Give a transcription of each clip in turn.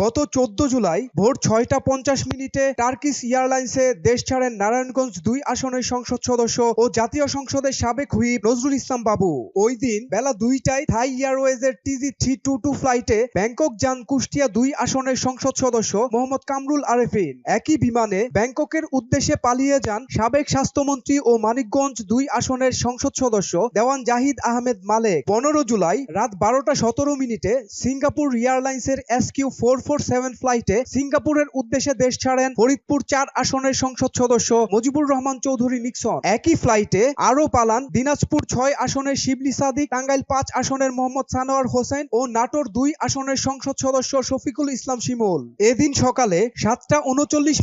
গত 14 জুলাই ভোর ৬টা ৫০ টার্কিশ এয়ারলাইন্সে দেশ ছাড়েন নারায়ণগঞ্জ ২ আসনের সংসদ সদস্য ও জাতীয় সংসদের সাবেক হুইপ নজরুল ইসলাম বাবু। ওই দিন বেলা ২টায় থাই এয়ারওয়েজের TG322 ফ্লাইটে ব্যাংকক যান কুষ্টিয়া ২ আসনের সংসদ সদস্য মোহাম্মদ কামরুল আরেফিন। একই বিমানে ব্যাংককের উদ্দেশ্যে পালিয়ে যান সাবেক স্বাস্থ্যমন্ত্রী ও মানিকগঞ্জ ২ আসনের সংসদ সদস্য দেওয়ান জাহিদ আহমেদ মালেক। ১৫ জুলাই রাত ১২টা ১৭ সিঙ্গাপুর এয়ারলাইন্সের SQ447 ফ্লাইটে সিঙ্গাপুরের উদ্দেশ্যে দেশ ছাড়েন ফরিদপুর ৪ আসনের সংসদ সদস্য মুজিবুর রহমান চৌধুরী নিক্সন। একই ফ্লাইটে আরও পালান দিনাজপুর ৬ আসনের শিবলি সাদিক, টাঙ্গাইল ৫ আসনের মোহাম্মদ সানোয়ার হোসেন ও নাটোর ২ আসনের সংসদ সদস্য শফিকুল ইসলাম শিমুল। এদিন সকালে ৭টা ৩৯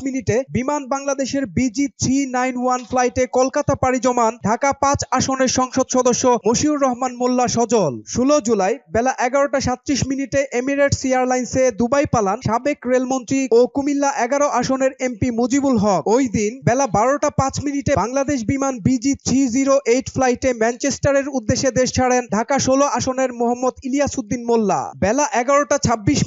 বিমান বাংলাদেশের BG391 ফ্লাইটে কলকাতা পাড়ি জমান ঢাকা ৫ আসনের সংসদ সদস্য মশিউর রহমান মোল্লা সজল। ১৬ জুলাই বেলা ১১টা ৩৭ এমিরেটস এয়ারলাইন্সে দুবাই পালান সাবেক রেলমন্ত্রী ও কুমিল্লা ১১ আসনের MP মুজিবুল হক। ওই দিন বেলা ১২টা ৫ বাংলাদেশ বিমান BG308 ফ্লাইটে ম্যানচেস্টারের উদ্দেশ্যে দেশ ছাড়েন ঢাকা ১৬ আসনের মোহাম্মদ ইলিয়াস উদ্দিন মোল্লা। বেলা ১১টা ২৬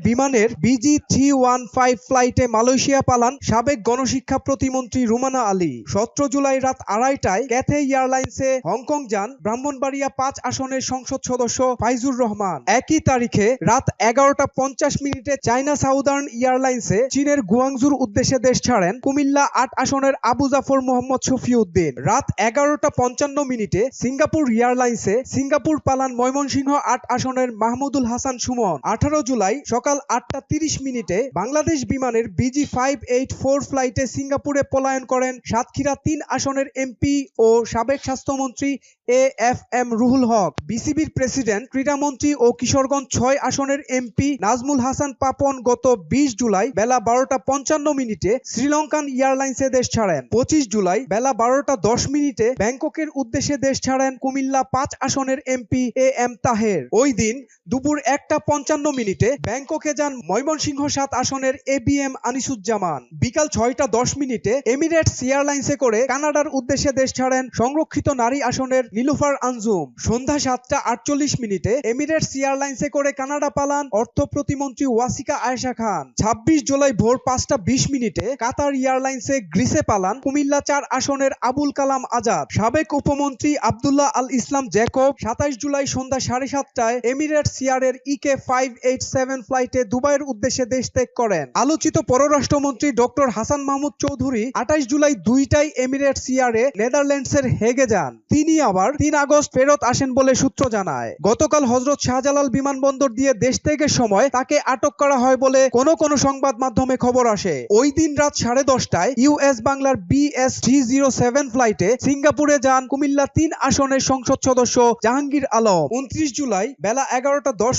বিমানের BG315 ফ্লাইটে মালয়েশিয়া পালান সাবেক গণশিক্ষা প্রতিমন্ত্রী রুমানা আলী। ১৭ জুলাই রাত ২:৩০টায় ক্যাথে এয়ারলাইন্সে হংকং যান ব্রাহ্মণবাড়িয়া ৫ আসনের সংসদ সদস্য ফাইজুর রহমান। একই তারিখে রাত ১১টা ৫০ চায়না সাউদার্ন এয়ারলাইন্সে চীনের গুয়াংজুর উদ্দেশ্যে দেশ ছাড়েন কুমিল্লা ৮ আসনের আবু জাফর মোহাম্মদ শফিউদ্দিন। রাত ১১টা ৫৫ সিঙ্গাপুর এয়ারলাইন্সে সিঙ্গাপুর পালান ময়মনসিংহ ৮ আসনের মাহমুদুল হাসান সুমন। ১৮ জুলাই সকাল ৮টা ৩০ বাংলাদেশ বিমানের BG584 ফ্লাইটে সিঙ্গাপুরে পলায়ন করেন সাতক্ষীরা ৩ আসনের MP ও সাবেক স্বাস্থ্যমন্ত্রী AFM রুহুল হক। বিসিবির প্রেসিডেন্ট, ক্রীড়ামন্ত্রী ও কিশোরগঞ্জ ৬ আসনের MP নাজমুল হাসান পাপন গত ২০ জুলাই বেলা ১২টা ৫৫ শ্রীলঙ্কান এয়ারলাইন্সে দেশ ছাড়েন। ২৫ জুলাই বেলা ১২টা ১০ ব্যাংককের উদ্দেশ্যে দেশ ছাড়েন কুমিল্লা ৫ আসনের MP AM তাহের। ওই দিন দুপুর ১টা ৫৫ ব্যাংককে যান ময়মনসিংহ ৭ আসনের ABM আনিসুজ্জামান। বিকাল ৬টা ১০ এমিরেটস এয়ারলাইন্সে করে কানাডার উদ্দেশ্যে দেশ ছাড়েন সংরক্ষিত নারী আসনের নীলুফার আঞ্জুম। সন্ধ্যা ৭টা ৪৮ এমিরেটস এয়ারলাইন্সে করে কানাডা পালান অর্থ প্রতিমন্ত্রী ওয়াসিকা আয়েশা খান। ২৬ জুলাই ভোর ৫টা ২০ কাতার এয়ারলাইন্সে গ্রিসে পালান কুমিল্লা ৪ আসনের আবুল কালাম আজাদ। সাবেক উপমন্ত্রী আব্দুল্লাহ আল ইসলাম জ্যাকব ২৭ জুলাই সন্ধ্যা ৭:৩০ এমিরেটস এয়ারের EK587 ফ্লাইটে দুবাইয়ের উদ্দেশ্যে দেশ ত্যাগ করেন। আলোচিত পররাষ্ট্রমন্ত্রী ডক্টর হাসান মাহমুদ চৌধুরী ২৮ জুলাই ২টায় এমিরেটস এয়ারে নেদারল্যান্ডসের হেগে যান। তিনি আবার ৩ আগস্ট ফেরত আসেন বলে সূত্র জানায়। গতকাল হযরত শাহজালাল বিমানবন্দর দিয়ে দেশ ত্যাগের সময় তাকে আটক করা হয় বলে কোন সংবাদ মাধ্যমে খবর আসে। ওই দিন রাত ১০:৩০টায় US বাংলার BS307 ফ্লাইটে সিঙ্গাপুরে যান কুমিল্লা ৩ আসনের সংসদ সদস্য জাহাঙ্গীর আলম। ২৯ জুলাই বেলা ১১টা ১০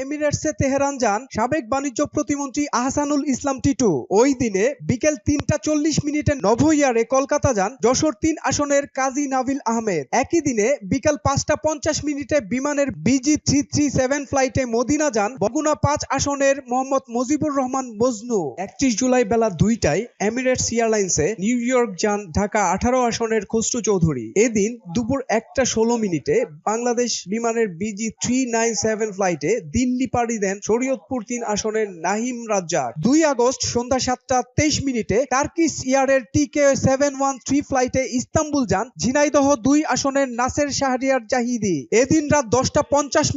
এমিরেটসে তেহরান যান সাবেক বাণিজ্য প্রতিমন্ত্রী আহসানুল ইসলাম টিটু। ওই দিনে বিকেল ৩টা ৪০ নভ এয়ারে কলকাতা যান যশোর ৩ আসনের কাজী নাভিল আহমেদ। একই দিনে বিকাল ৫টা ৫০ বিমানের BG337 ফ্লাইটে মদিনা যান বগুড়া ৫ আসনের মোহাম্মদ মুজিবুর রহমান মজনু। ৩১ জুলাই বেলা ২টায় এমিরেটস এয়ারলাইন্সে নিউ ইয়র্ক যান ঢাকা ১৮ আসনের খসরু চৌধুরী। এদিন দুপুর ১টা ১৬ বাংলাদেশ বিমানের BG397 ফ্লাইটে দিল্লি পাড়ি দেন শরীয়তপুর ৩ আসনের নাহিম রাজ্জাক। ২ আগস্ট সন্ধ্যা ৭টা ২৩ টার্কিশ এয়ারের TK713 ফ্লাইটে ইস্তাম্বুল যান ঝিনাইদহ ২ আসনের নাসের শাহরিয়ার জাহিদি। এদিন রাত ১০টা ৫০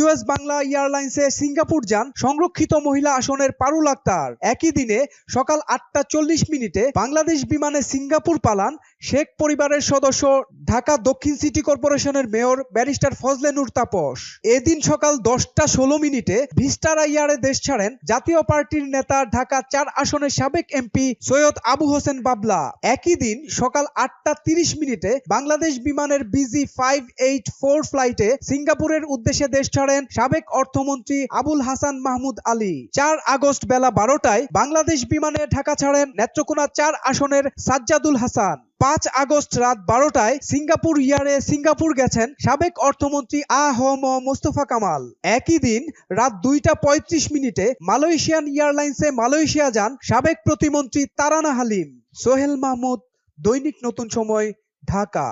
US বাংলা এয়ারলাইন্সে সিঙ্গাপুর যান সংরক্ষিত মহিলা আসনের পারুল আক্তার। একই দিনে সকাল ৮টা ৪০ বাংলাদেশ বিমানে সিঙ্গাপুর পালান শেখ পরিবারের সদস্য ঢাকা দক্ষিণ সিটি কর্পোরেশনের মেয়র ব্যারিস্টার ফজলে নূর তাপস। এদিন সকাল ১০টা ১৬ ভিস্টারা এয়ারে দেশ ছাড়েন জাতীয় পার্টির নেতা ঢাকা ৪ আসনের সাবেক MP সৈয়দ আবু হোসেন বাবলা। একই দিন সকাল ৮টা ৩০ বাংলাদেশ বিমানের BG584 ফ্লাইটে সিঙ্গাপুরের উদ্দেশ্যে দেশ ছাড়েন সাবেক অর্থমন্ত্রী আবুল হাসান মাহমুদ আলী। ৪ আগস্ট বেলা ১২টায় বাংলাদেশ বিমানে ঢাকা ছাড়েন নেত্রকোনা ৪ আসনের সাজ্জাদুল হাসান। ৫ আগস্ট রাত ১২টায় সিঙ্গাপুর এয়ারে সিঙ্গাপুর গেছেন সাবেক অর্থমন্ত্রী আ.হ.ম মোস্তফা কামাল। একই দিন রাত ২টা ৩৫ মালয়েশিয়ান এয়ারলাইন্সে মালয়েশিয়া যান সাবেক প্রতিমন্ত্রী তারানা হালিম। সোহেল মাহমুদ, দৈনিক নতুন সময়, ঢাকা।